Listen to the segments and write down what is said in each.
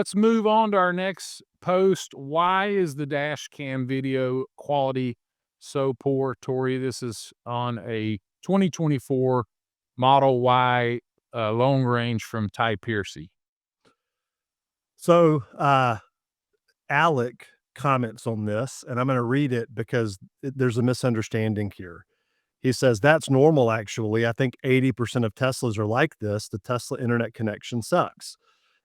Let's move on to our next post. Why is the dash cam video quality so poor, Tori? This is on a 2024 Model Y long range from Ty Piercy. So, Alec comments on this, and I'm going to read it because there's a misunderstanding here. He says, "That's normal, actually. I think 80% of Teslas are like this. The Tesla internet connection sucks."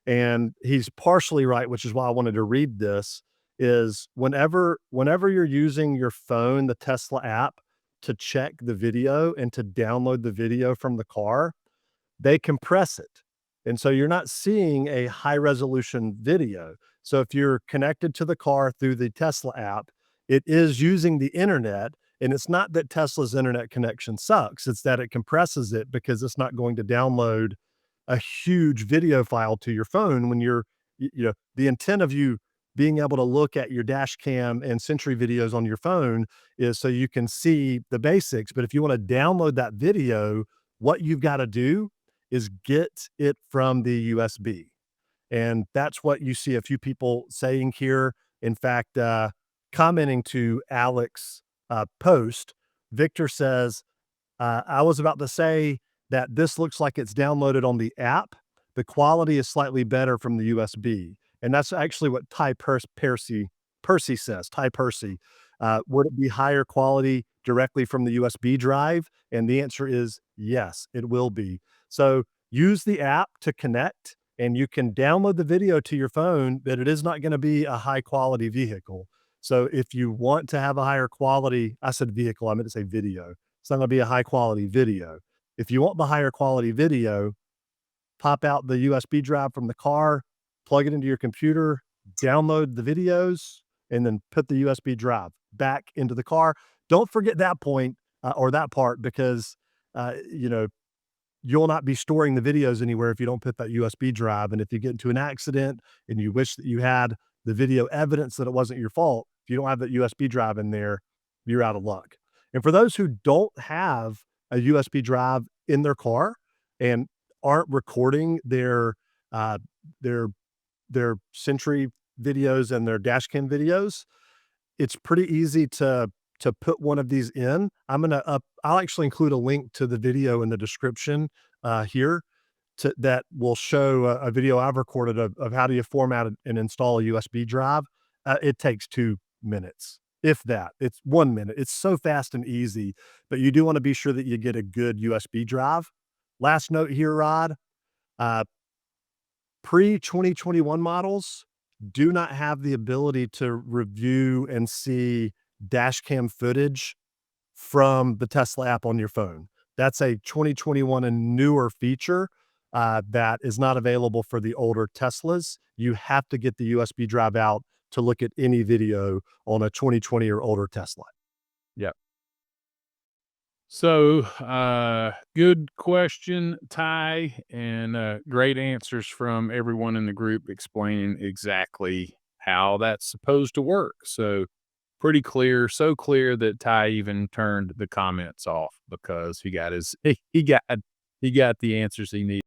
And he's partially right, which is why I wanted to read this, is whenever you're using your phone, the Tesla app, to check the video and to download the video from the car, they compress it. And so you're not seeing a high resolution video. So if you're connected to the car through the Tesla app, it is using the internet. And it's not that Tesla's internet connection sucks, it's that it compresses it because it's not going to download a huge video file to your phone when the intent of you being able to look at your dash cam and Sentry videos on your phone is so you can see the basics. But if you want to download that video, what you've got to do is get it from the USB. And that's what you see a few people saying here. In fact, commenting to Alec's post, Victor says, I was about to say that this looks like it's downloaded on the app. The quality is slightly better from the USB. And that's actually what Percy says. Ty Percy, would it be higher quality directly from the USB drive? And the answer is yes, it will be. So use the app to connect, and you can download the video to your phone, but it is not going to be a high quality vehicle. So if you want to have a higher quality, I said vehicle, I meant to say video. It's not going to be a high quality video. If you want the higher quality video, pop out the USB drive from the car, plug it into your computer, download the videos, and then put the USB drive back into the car. Don't forget that point or that part because, you'll not be storing the videos anywhere if you don't put that USB drive. And if you get into an accident and you wish that you had the video evidence that it wasn't your fault, if you don't have that USB drive in there, you're out of luck. And for those who don't have a USB drive in their car and aren't recording their Sentry videos and their dashcam videos, it's pretty easy to put one of these in. I'll actually include a link to the video in the description here that will show a video I've recorded of how do you format and install a USB drive. It takes 2 minutes, if that. It's 1 minute. It's so fast and easy, but you do want to be sure that you get a good USB drive. Last note here, Rod, pre-2021 models do not have the ability to review and see dashcam footage from the Tesla app on your phone. That's a 2021 and newer feature that is not available for the older Teslas. You have to get the USB drive out to look at any video on a 2020 or older Tesla. Yep. So, good question, Ty, and great answers from everyone in the group explaining exactly how that's supposed to work. So, pretty clear, so clear that Ty even turned the comments off because he got the answers he needed.